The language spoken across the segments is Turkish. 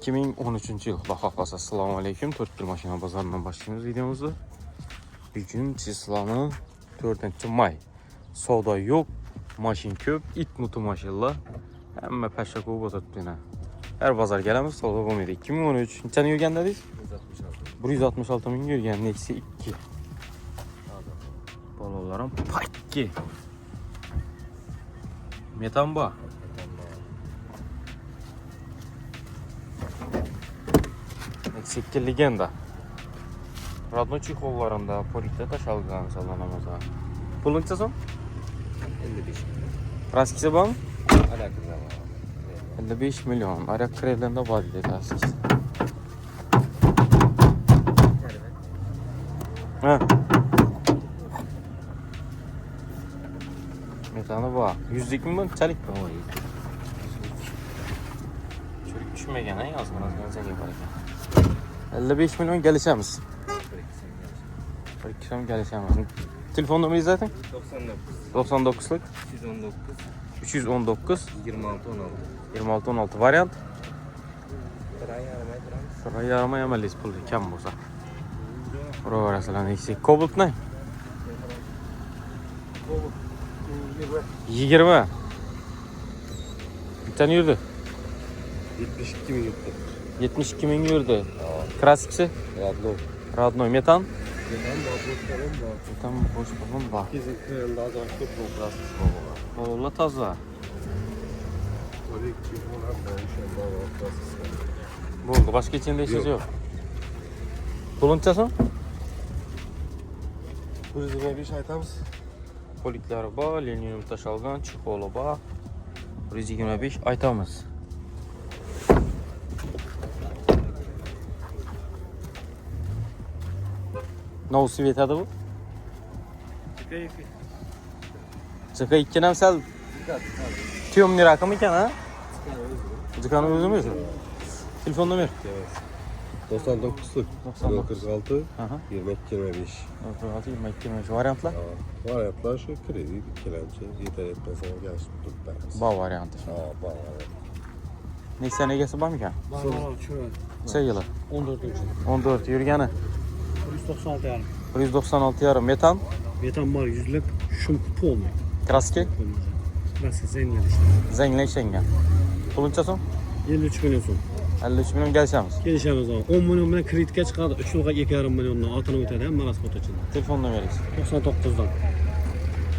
2013-yıl. Xudo xohlasa. Assalomu alaykum. 4 yil mashina bozoridan boshlaymiz videomizni. Bugun chislani 4-may. Savdo yo'q, mashin ko'p, it mutu mashinalar. Hamma pashsha ko'p o'tiribdi yana. Her bozor kelamiz, savdo bo'lmaydi. 2013 nechani yurgan dedingiz? 166 ming yurgan, Nexia 2. Balonlarim pakki. Metan bor. Nexia 2 legenda. Radno chexollarında polikda tashalgan salonamizda. Puluncha so'm? 55. Raskisi bormi? Alaklar. 55 milyon. Ayak krevlerinde var dedi raskisi. Ha. Metanı var. 100'lik mi bu? Çelik mi? Çocuk düşmegen ha yazmanız benzer yaparken. 55 milyon gelişemiz. 2 sene gelişemiz. Telefon numarayı zaten? 99'luk 319 26 16 variant. Sıra yarıma yemelis pul kam olsa. Buraya arasından eksik. Kobalt ne? 20. Bir tane yürüdü. 72 bin yurttu. 72 bin yürüdü. Klasikisi? Radno. Metan? Metan boş balon var. Kesinlikle daha çok klasik baba. Valla taza. Bu başka içinde işiniz yok. Bulunçasın? Bu yüzden bir şey aytamız. Polikler var, linium taşalgan, çikolu var. 125 aytamız. Ne svet adı bu? Çıka 2 nemsel tüyumlu rakam iken ha? Çıkanı özü mü? Telefon numara? 99'luk 46 22 25. 46 22 25 variantlar? Variantlar şu kredi, kelepçe, yeter etmesine gelsin tutmaz. Bağ variantı. Bağ. Ne sene gelse var mı ki? Var şu Şey yılı? 14 ölçü. 14 yürügeni. 196 yarım. 196 yarım metan. Metan var 100'lük. Şum kupu olmuyor. Kraski. Burası zengin işte. Zengle şengen. Bulunca son? 53 milyon son. 53 milyon gelişemiz. Gelişemiz var. 10 milyon bilen kreditke çıkardı. 3 yılga 2 yarım milyonla altını ötedi. Hem maras foto için. Telefon numarayız. 99'dan.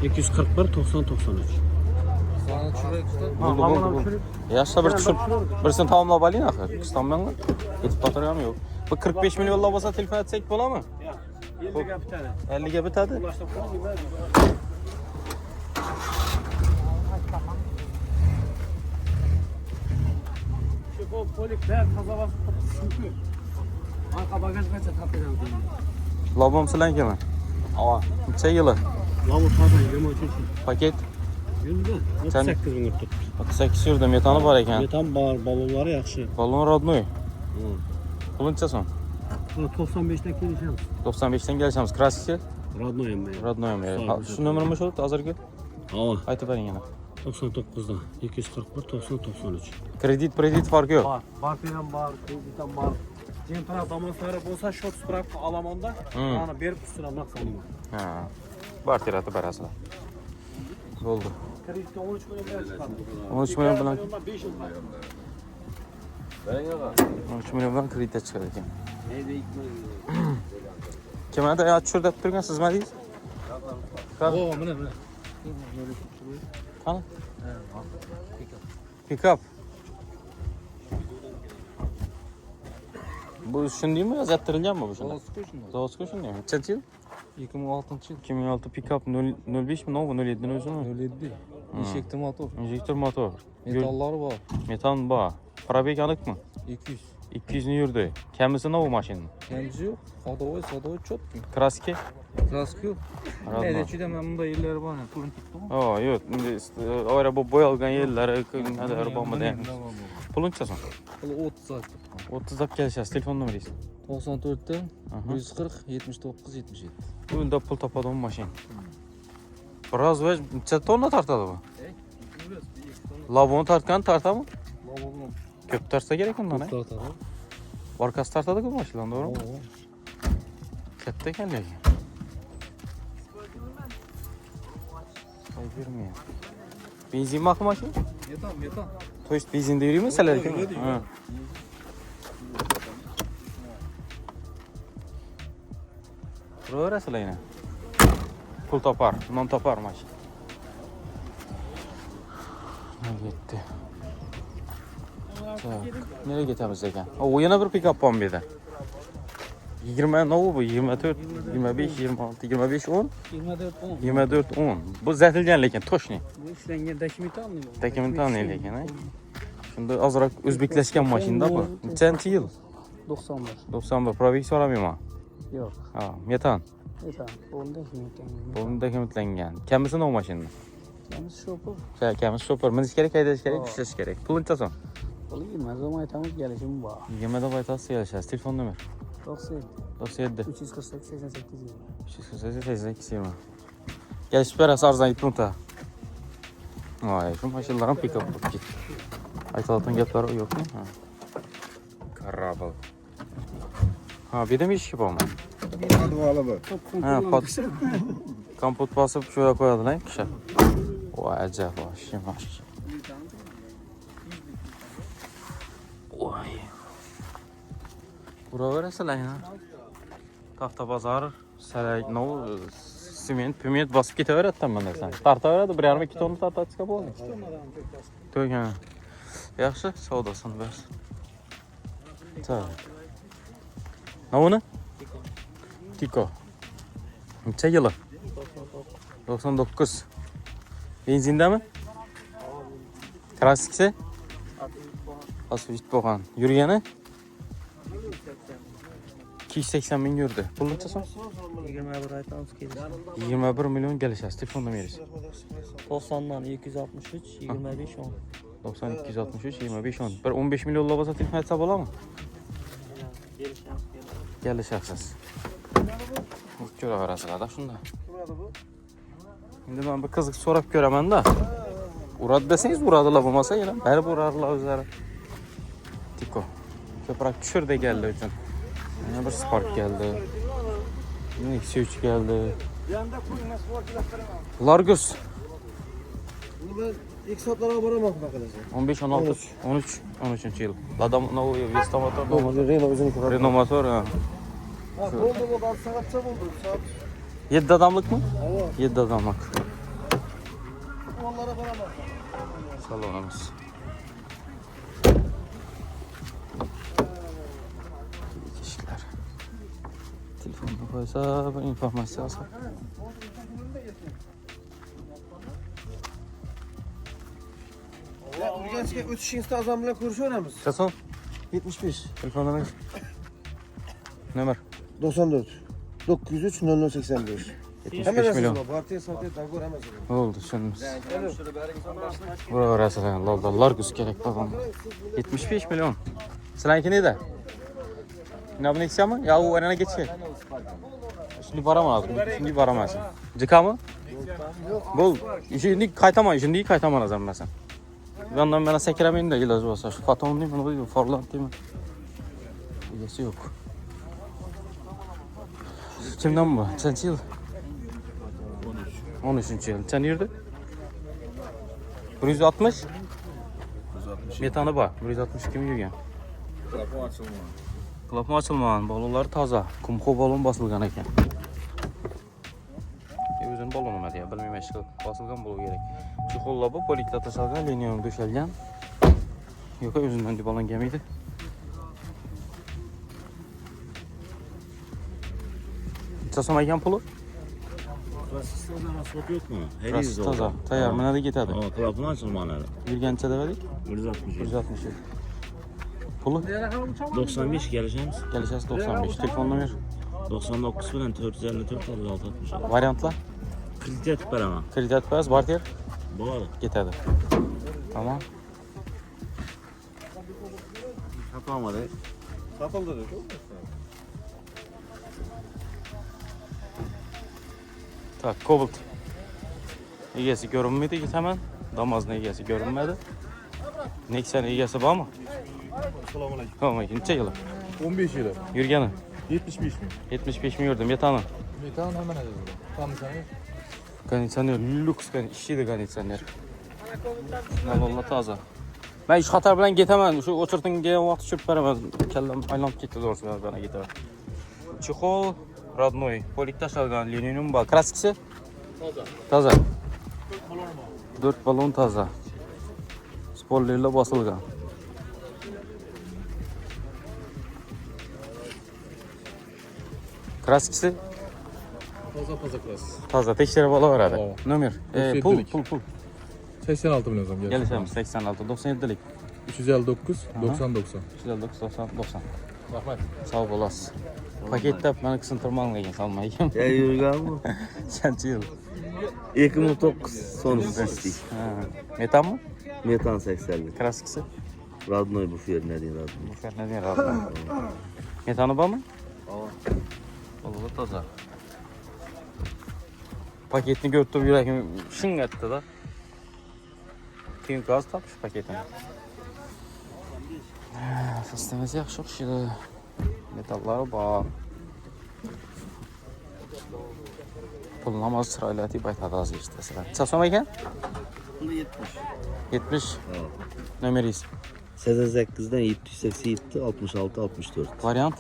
241 90 93. Buldu. Yaşta bir düşün. Birisini tamamla balıyın akı. Kıstanmayan yetip batırıyorum yok. Bu 45 milyonla basa telefon etsek bola mı? 50 ga bir tane. 50 ga bir tane. Ulaştım falan gibi. Şu bu polikler taza basıp çünkü. Arka bagaj kaça tapıyorum. Labom silen kime? Ava. Şey yılı. Lavur taza 23 için. Paket. Yılda 38 bin yurt tutmuş. 38 sürdü metanı var eken. Metan bar, balonları yaxşı. Balon radnoy. Bulunca son? 95'ten gelişemiz. 95'ten gelişemiz. Kraski. Radnoyum ben. Radnoyum. Şu numarımı şu hazırgı. Ava. Aytı verin yana. 99'dan 241 90 93. Kredit farkı yok. Var. Barfiyan var, krediten var. Cempara damasları bolsa short sprap alamonda. Ana berip üstüne maksimum. Ha. Var tiratı barası. Oldu. Kredite 13 milyon lira çıkardı. 13 milyon bilen. 5 yıl var. 13 milyon bilen kredite çıkardı kim? Neydi ilk Kime de ya şurada durgan siz mi deyiz? Oo, bu ne? Kana? Pick-up. Bu şun değil mi? Yazattırılgan mı bu şunda? Zavodskoy şun değil mi? Kaç yıl? 2006 yıl. 2006 pick-up 05 mi? Ne bu? 07'den özü mü? 07. İnjektor motor. Injektör motor. Metalları var. Metan var. Parabek anık mı? 200. 200'ünü yürüdü. Kendisi ne bu maşının? Kendisi yok. Sadovoy çok. Kraski. Kraski yok. Radno. Nedeçide ben bunda yerleri var. Turun tuttu mu? Aa yok. O araba boyalgan yerlere ne de araba mı değil. Pulunça son. 30 saat. 30 dap geleceğiz. Telefon numarayız. 94'te 140 79 77. Bu da pul tapadan maşin. Biraz ve çatı tonla tartadı bu. Labonu tartkan tarta mı? Köp tartsa gerek ondan ha. Tartar. Arkası tartadı bu maşından doğru mu? Katta ekan lekin. Vermiyor. Benzin mi akı maşın? Yetam. To есть benzinde yürüyor mu seler ki? Yürüyor. Ha. Burası yine. Pul topar, non topar maşın. Ne gitti? Nereye gitmemiz ekan? O yana bir pick-up var bir de. 20 ne bu? 24, 25, 26, 25, 10, 24, 10. Bu zatilgan lekin toshni. Bu ishlangan dokument almıyor. Dokumentalniy lekin, ha. Shunda ozroq o'zbeklashgan mashinada bu. Nechanchi yil? 91. 91 probeg so'ramayman. Yo'q. Ha, metan. Yetam. Bo'ldi dokument. Bu dokumentlangan. Kamisi o mashinani? Yalnız şopu. Kamisi super. Minish kerak, haydash kerak, ishlash kerak. Pul nechaso'm? Olayım mı? Zaman aytamiz gelişim var. 20 da baytasi kelishasiz. Telefon nomer? 97. 97 348 88 20. 348 88 20. Kelishib berasiz arzon yetmota. Voy, shu mashinalar ham pick-up bo'lib ketdi. Aytayotgan gaplari yo'qmi? Ha. Karabil. Ha, bu yerda eshik bormi? Olaman. Ha, kompot bosib shu yerga qo'yadilar, kishi. Voy, ajab, mash. Voy. Uraverasizlar yana. Tafta bozor, sarak, no, sement, piment bosib ketaveradi mana narsa. Tartaveradi, 1,5-2 tonna tartatsa bo'ldi. To'g'ri. Yaxshi, savdosini bersin. Ta. Navuni? Tiko. Necha yili? 99. Benzindami? Klassiksi? Asfalt bo'lgan. Yurgani? 280 ming yurdi. Pul nechaso'm? 21 aytamiz kelişim. 21 milyon kelishasiz. Telefon nomeringiz? 90'dan 263 25 10. 90 263 25 10. Bir 15 milyon bo'lsa telefon aytsa bo'ladimi? Kelishasiz. Ko'raverasizlar shunda. Endi men bir qiziq so'rab ko'raman-da. Uradi desangiz uradilar, bo'lmasa yana baribir urarlar o'zlari. Tiko. Ko'proq tushirdi keldi uchun. Yana bir Spark geldi. Nexia 3 geldi. Largus. Ben ilk saatlara varamam bakalım. 15 16 13 yıl. Lada Novo Vesta motor. Renault özünü kurar. Renault motor ha. Oldu bu da saatça oldu. Saat 7 adamlık mı? Evet. 7 adamlık. onlara varamam. Salonumuz. Kişiler. Telefonunu koysa bir informasyon alsa. Ya Urgenç'e ötüşünüzde azamla konuşuyoruz. Kaçın? 75. Telefon numarası. Numara. 94. 903 0085. 75 milyon. Partiye saateye takır hemen. Oldu şimdi. Buraya arasına laldalar güz gerek babam. 75 milyon. Seninki neydi? Ne bu Nexia mı? Ya o önüne geçecek. Şimdi varamaz. Şimdi varamaz. Cika mı? Bol. Şimdi kaytama lazım mesela. Yandan bana sekiremeyin de ilacı olsa. Şu Faton değil mi? Bu Forlan değil mi? İlacı yok. Kimden bu? Kaçıncı yıl? 13. yıl. Sen yürüdü? 160? Metanı var. 160 kim yürüyen? Klapı açılmayan. Balonlar taza. Kumko balon basılgan ekan. Özün balonu mu diye bilmem eşkil. Basılgan bolu gerek. Şu kolla bu poliklata salgan liniyonu döşelgen. Yok özünden de balon gemiydi. Çasam ayken pulu? Klasik asfalt yok mu? Her Burası yüzde taza. Tayar mı ne gitadi? Ama klapını açılmaları. Yürgençe de verdik. 160. 160. Pulu? 95 geleceğimiz. Geleceğiz 95. Telefon numara. 99 bilen 454 56 60. Varyantlar. Krediye tüper ama. Kredi etmez. Barter. Bu arada. Gitadi. Tamam. Satamadı. Satıldı dedi. Tak, Cobalt. Egesi görünmedi git hemen. Damazın egesi görünmedi. Nexia'nın egesi var mı? Selamünaleyküm. Tamam, neçə yılı? 15 yıl. Yürgəni? 75 mi? 75 mi yurdum, metanı? Metan hemen ne dedi? Tam sana. Konditsioner, lüks işçidir konditsioner. Valla taza. Ben iş xatar bilan getemem. Şu oturtun gelən vaxt düşüb verəməm. Kələm aylanıb getdi doğrusu bana getemem. Çixol, родной. Poliktaş alğan linium var. Kraskisi? Taza. 4 balon taza. Spoilerlə basılğan. Kraskisi? Taza klas. Taza. Tekşirə bala var adı. O. Nömer. 37'lik. Pul. 86 milyon zam geldi. Gəlişəmiz 86, 97'lik. 359, Aha. 90 90. 90. Rahmet. Sağ ol olasın. Paketdə mənə qısıntırmağın ekan salmayın. Ya yürgen mi? Sənçi yıl. 2009 son ististik. Metan mı? Metan 80'lik. Kraskisi? Radnoy bu fiyat ne diyeyim Radnoy? Bu kadar ne diyor abi? Metanı var mı? Olur taza. Paketini gördüm yüreğim şın etti da. Kim gaz tapmış paketini. Fıstığımız yaxşı oxşuydu. Metalları var. Pulunamaz sırayla baytadı az istəsən. Çasam ekan? Bunda 70. 70. Evet. Nömeriyiz. Sezen 8'den 787, 66, 64. Variant?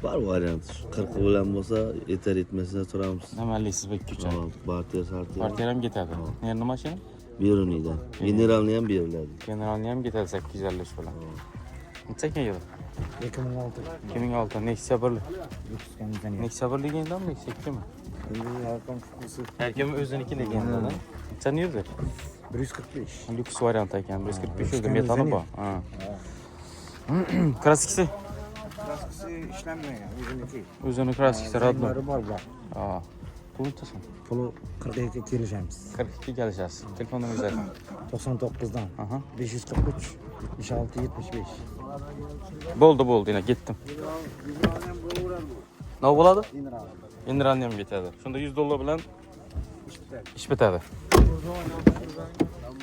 Var varyant. 40 bilen olsa yeter etmesine soramız. Nəməliyisiz bək küçən. Tamam. Bartiya sartiya. Partiyarım getədi. Nerede maşını? Bir uniden. Minerallayan bir evlerdi. Generalniyəm getədi 850 falan. Neçə yılı? 2006. 2006 Nexia 1'li. Lüks Nexia 1'li legendan mı? Nexia 2 mi? Erkan kutusu. Herkemin özüneki legendan. Sen yürüdü? 145. Lüks variant ekan. 145 yürüdü. Lüks Metanı kendisi bu. Klasikisi? Klaskisi işlenmiyor yani. Üzümdeki. Özünü klasikisi radno. Zengleri var var. Aa. Pulun tutasın. Pulu 42 gireceğimiz. 42 geleceğiz. Telefonunu güzel. 99'dan. Aha. 543. 76 75. Boldu yine gittim. Ne buladı? Generalniyəm getədi. Şunda $100 bilen iş bitədi.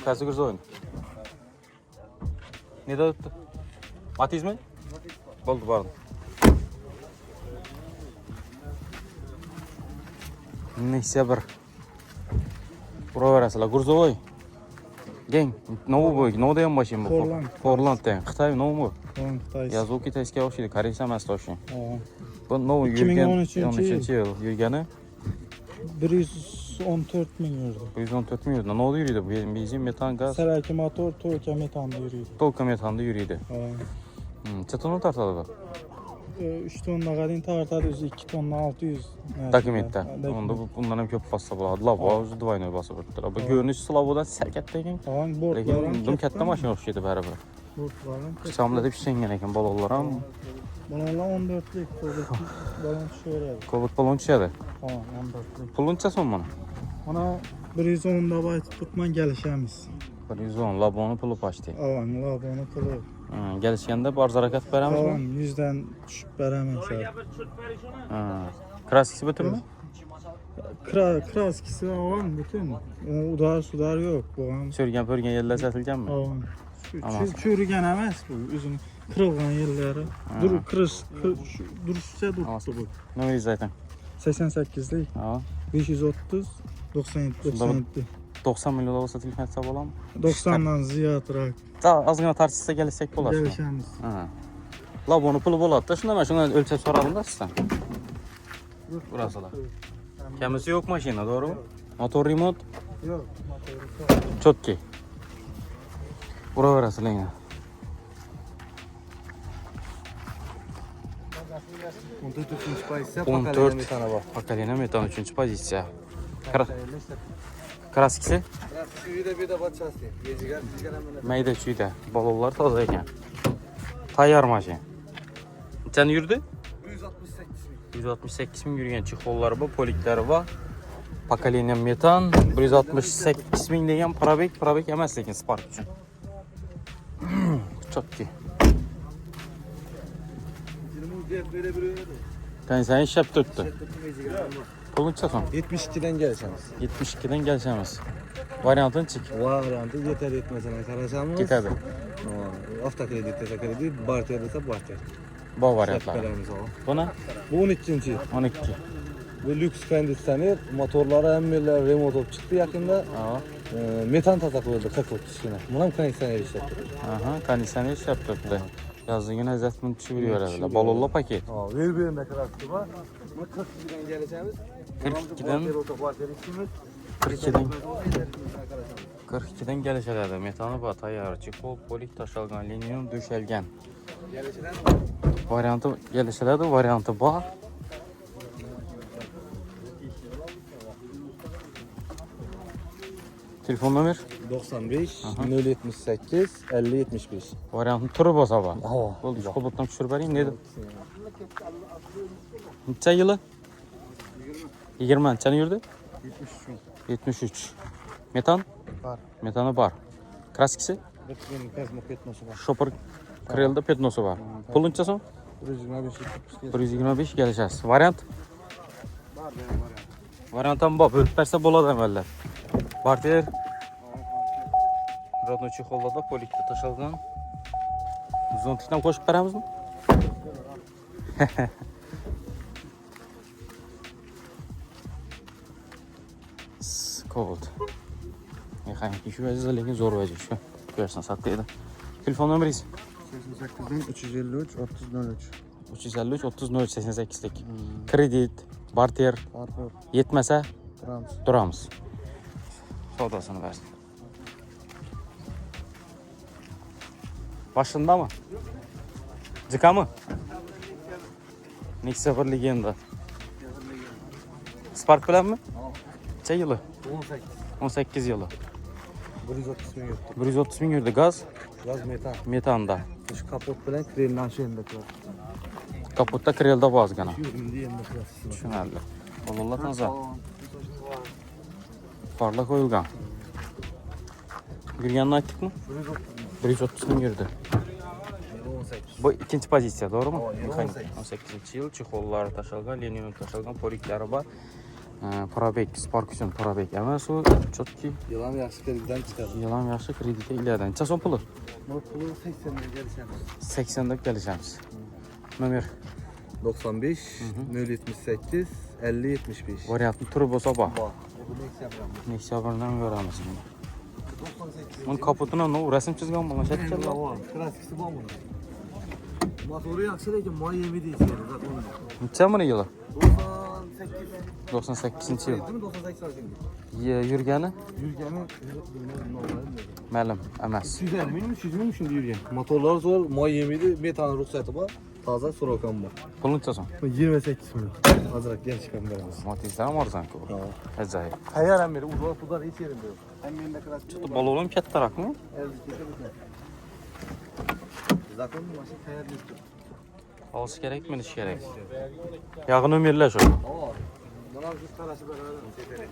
Qaysı qırza oyun? Nedə tutdu? Matiz mi? Boldu pardon. Nexia 1. Bura verəsilər. Qurzovoy. Geng. Novu dayan başım bu. Forland. Forland dayan. Xitay novu mu? Tamam Xitay. Yazığı Kitayskiyə oxşaydı. Koreysə məsələ oxşaydı. Aa. Bu novu 2013 yıl. Yürgəni 114 bin euro. 114 mi yürüdü? Ne oldu yürüdü bu? Bizim metan gaz. Seraki motor Türkiye metanda yürüyor. Tolka metanda yürüdü. Aa. Çatonu tartadı bu. 3 tonla kadın tartar 2 tonla 600. Dokumentdə. Onda bunların köp bassa buladı. Lava özü divayını basa vurdular. Bu görünüş slavodan sərkətdə ekan. Tamam Lekin bortlarım. bunun katta maşın oxşaydı bərabər. Bortlarım. Qıçamda da pişən ekan balalara. Bunlarla 14'lük balon düşürüyor. Kovut balon çiğədi. Tamam 14'lük. Pulun çason bana. Ona 110'da bayt tutman gelişemiz. 110 labonu pulu paşdı. Avan labonu pulu. Gəlişəndə barz hərəkət verəmiz Avan mi? 100'den düşüp veremez. Kraskisi bitirmi? Kraskisi avan bütün. Udar sudar yok. Bu an. Sörgən pörgən yerlər sətilgən mi? Avan. Aman. Çürügen emez bu. Üzünü kırılgan yerleri. Duruşça durdu bu. Nömeriyiz zaten. 88'lik. Ha. 530 97 97. 90 milyon olsa telefon hesabı olan mı? 90'dan ziyad rak. Daha azgına tartışsa gəlsək bolar. Gelişemiz. Ha. Labonu pulu boladı da şunda mən şuna ölçək soralım da sizdən. Burası da. Kəmisi yok maşına doğru mu? Motor remote. Yok. Çok ki. Bura verəsi yine. 14 позиция. 14. Поколение metan 3. pozisiya. Kraskisi? Bir de batçası. Gecigar Meydə çüydə. Balonlar taza ekan. Tayyar maşın. Sən yürüdü? 168 min yürüyen çixolları var, polikləri var. Поколение metan 168 min degan probek emas lekin Spark üçün. Çok ki. Sen iş tuttu. Pulun çason. 72'den gelişemiz. 72'den gəlsəmiz. Variantın çık. Variantı yeter etmesine karışamız. Gitədi. Avtokredit desa kredit, barter desa barter. Bu variantlar. Şapkalarımız var. Buna Bu 12-ci. 12. Bu lüks konditsioner, motorları hemmeler remont olup çıktı yakında. Aa. Metan tatak oldu 40 kişine. Buna kondisyoner işletti. Aha, kondisyoner iş yaptırdı. Yazın əzətini düşürüyor herhalde. Balolla paket. Ver ne kadar kutu var. Bu 42'den geleceğimiz. 42'den 42'den gəlişələrdə metanı var, tayar, çikol, polik daşalğan, linium döşəlgən. Variantı gəlişələrdə variantı var. Telefon nömrə 95 078 50 75. variantın turbosu var. Aha. Oldu, şu koltuktan düşürüp vereyim. Nedir? Neçə yılı? 20. Neçəni yürüdü? 73. Metan? Var. Metanı var. Kraskisi? Benim kazma petnosu var. Şopur kreldə petnosu var. Pulun neçəsi? 125 gələcəz. Variant? Var benim var. Variantdan bak, bölüp versə boladı əməllər. Barter. Radno çixolda da polikdə taşalğan. Zontikdən qoşub verəmiz mi? Cold. Mexaniki şu vəziyyətdə lekin zor vəziyyət şu. Görsən saqqıydı. Telefon nömrəyiz? 88'den 353 30 03. 353 30 88'lik. Kredit, barter Farkı yetməsə trans. duramız. Sodasını versin. Başında mı? Cıka mı? Nexia 1 legenda. Spark bilen mi? Neçə yılı? 18. 18 yılı. 130 bin yurttu. 130 bin yürüdü gaz, Gaz metan. metanda. Şu kapot bilen krelden şeyinde klas. Kaputta krelda baz gana. 220 diyemde klas. Düşünərli. Olurlar taza. Farla koyulgan. Bir yanına açtık mı? 130 bin yürüdü. 18. Bu ikinci pozisiya, doğru mu? O, 18 yıl, çixolları taşalgan, linium taşalgan, polikləri var. Probek, Sparkusun probek emas o. Çotki. Yılan yaxşı krediden çıkardı. Yalan yaxşı kreditə ilərdən. Neçə son pulu? Bu pulu 80'de gelişemiz. 80'də gələcəmiz. Nömər 95 078 50 75. variantın turbosa bax. Bak. Bu ne yapacağım? Nexia 1-dən görəmiz bunu. 98. Bunun kaputuna ne resim çizgan mı? Şəkil Benim var. var. Klasikisi bu bunun. Motoru yaxşı lekin may yemi değil yani. Zaten onu. Neçə mini yılı? 98. 98-ci yıl. Değil mi? 98 var şimdi. Yürgəni? Yürgeni bilmem. Müəllim, əməz. 250 bin mi? 100 bin mi şimdi yürgen? Motorlar zor. May yemiydi. Metan ruhsatı var. Taze Sorokan var. Pulun neçəsən? 28 milyon. Hazırak gel çıkan veremez. Matizlərim arzan ki o. Əcaib. Hayal emiri. Uzak pudar hiç yerinde yok. Emrinde klasik. Çıxdı balolum kət taraq mı? Zakon maşın hayal yoktu. Alış gerek mi, iş gerek? Yağı nömerlər şu. Bana bir karası beraber.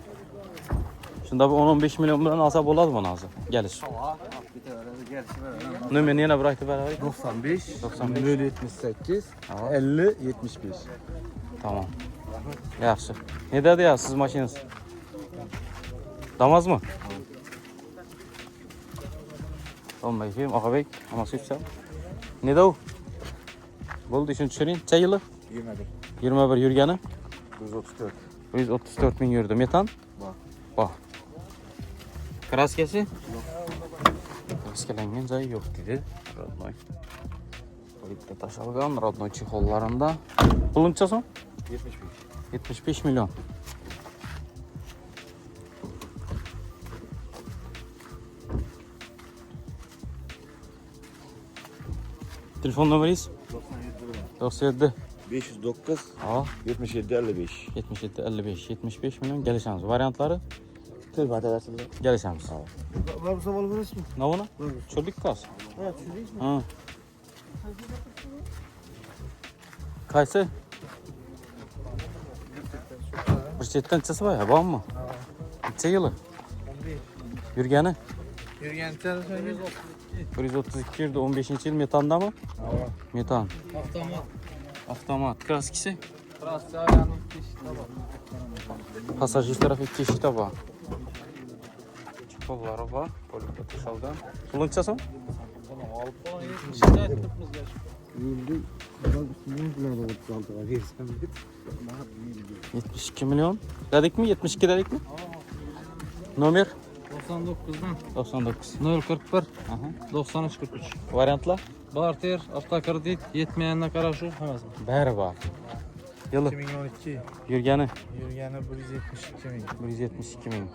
Şimdi bu 10-15 milyon bilen alsa boladı mı nazı? Gəlir. Bir tane gerisi beraber. Nömerini yenə bıraktı beraber. 95 95. 078 Tamam. 50 75. Tamam. Yaxşı. Nedədir ya siz maşininiz? Damaz mı? Olmay ki, Ağabey, anası yüksel. Nedə o? Boldu üçün düşüreyim. Çə yılı? 21 yürgəni. 134. 134 bin yürüdü. Metan? Var. Var. Kraskesi? Yok. Kraskelənген cayı yok dedi. Radnoy. Polikdə taşalğan, Radnoy çixollarında. Pulun neçəsən? 75. 75 milyon. Telefon nömrəyiz? 97. 509 Aa, 77 55. 77 55 75 milyon gəlişəmiz. Variantları Tabii hadi versin. gəlişəmiz. Var bu sabah burası mı? Ne ona? Çöllük gaz. Evet, çürüyüz mü? Ha. Kaysı? Bir çetten neçəsi var ya, var mı? Neçə yılı? 11. Yürgəni? Yürgen sen söyle. 132 yürüdü, 15-ci il metanda mı? Tamam. Metan. Avtomat. Avtomat. Kraskisi? Burası ayağının kişi Pasajir tarafı iki eşit var. Kolları var. Polikdə taşalğan. Pulun neçəsən? Alıp falan 70'de ayttıpmız ya. Yıldı. Adam üstünden bilen 36 var. Versem bir. 72 milyon. Dedik mi? 72 dedik mi? Nomer 99'dan 99. 041 93 43. Variantlar? Barter, avtokredit, yetmeyenine karşı hemen. Bari var. Yılı. 2012. Yürgeni Yürgeni 172 bin. 172 bin.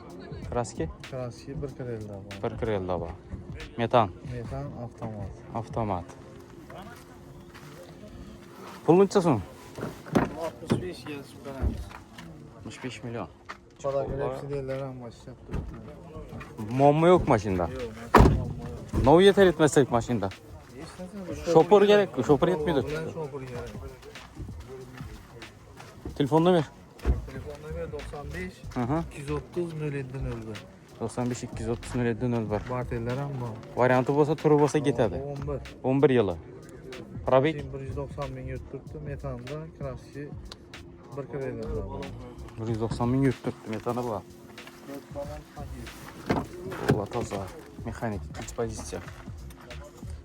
Kraski Kraski 1 krelda var. 1 krelda var. Metan. Metan avtomat. Avtomat. Pulunca son? 65 yazıp kalamiz. 65 milyon. Kadar hepsi değiller ama başlattı. Muamma yok maşında. Ne yeter etmezsek maşında. Şoför gerek mi? Şoför yetmiyor. Şoför gerek. Telefonunu ver. Telefonuna ver 95 Hı hı. 230 07 01. 95 230 07 var. Barteller ama. Variantı olsa turu olsa gitadi. 11. 11 yılı. Probek 190 bin yurtturdu. Metanda Kraski 1 krelda var. 190 bin yurtturdu. Metana var. Allah taza. Mexanik. İkinci pozisiya.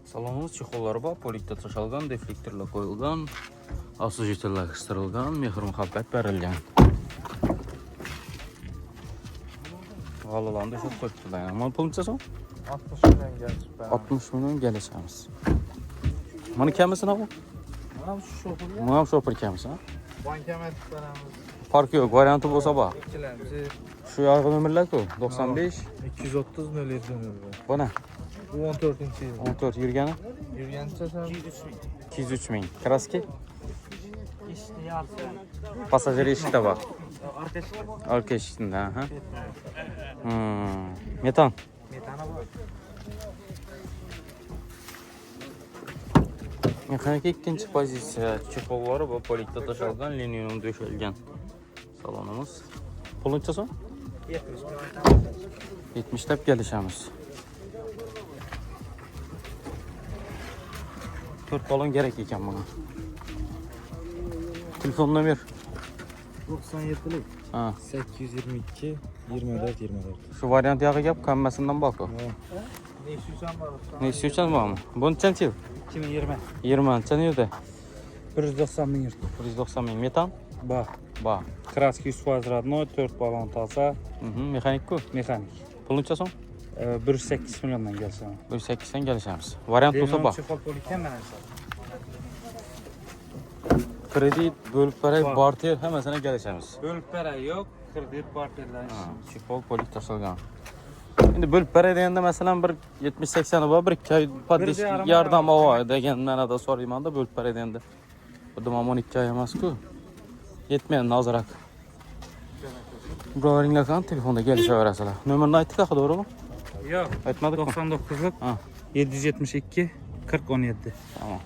Salonumuz çexollari bor. Polikda tashalgan, deflektorlar qo'yilgan, assoziatorlar qistirilgan, mehr-muhabbat berilgan. G'alalarni shu qo'yibdilar. Mana puluncha so'ng 60 milyon gelip 60 milyon gelişamiz. Mana kamasini bu? Mana şu şoför ya. Mana şoför kamisi. Bankamet paramız. Farkı yok. Variantı bo'lsa bor. İkilerimizi Shu yargı nomerlar-ku 95. 230 07 01. Bu ne? Bu 14. yıl. 14 yurgani Yürüyense sen 203 ming. Kraski İşte yarısı. pasajir eshikda bor. Arkadaşlar. Arka eshikda, ha. Metan. Metana var. Mexanik ikkinchi pozitsiya. Chexollari va polikda tashalgan, liniyadan döşelgan salonimiz. Puluncha so'ng 70 milyon. 70 deb kelishamiz. 4 balon gerek ekan buna. Telefon nomer. 97'lik. Ha. 822 24 24. Şu variant yağı gap kammasidan bak o. Ne istiyorsan var. Ne istiyorsan var mı? Bunu neçənchi yıl? 2020. 20 neçən yılda? 190 bin yurt. 190 bin. Metan? Bak. Ba. Kraski 100% radno, 4 balon taza, Mexanik ku. mexanik. Puluncha so'ng 1.8 milyondan gelsin. 1.8'den gelişamiz. Variant bo'lsa bak. Çekol poliken ben Kredit, bölüp beray, Bak. barter hammasına gelişamiz. Bölüp bere yok, kredit barterden. Chexol polik tashalgan. Endi bölüp beray deganda masalan bir 70-80 bor, bir 2 oy poddish yarım yordam ova degan ma'noda so'raymanda bölüp beray deganda. Bu domon 2 oy emas-ku. Yetmaydi ozroq. Birovlaringlar qani telefonda kelishaverasizlar. Nomerni aytdik axı, to'g'rimi? Yok. Aytmadikmi? 99'luk Ha, 772 40 17. tamam.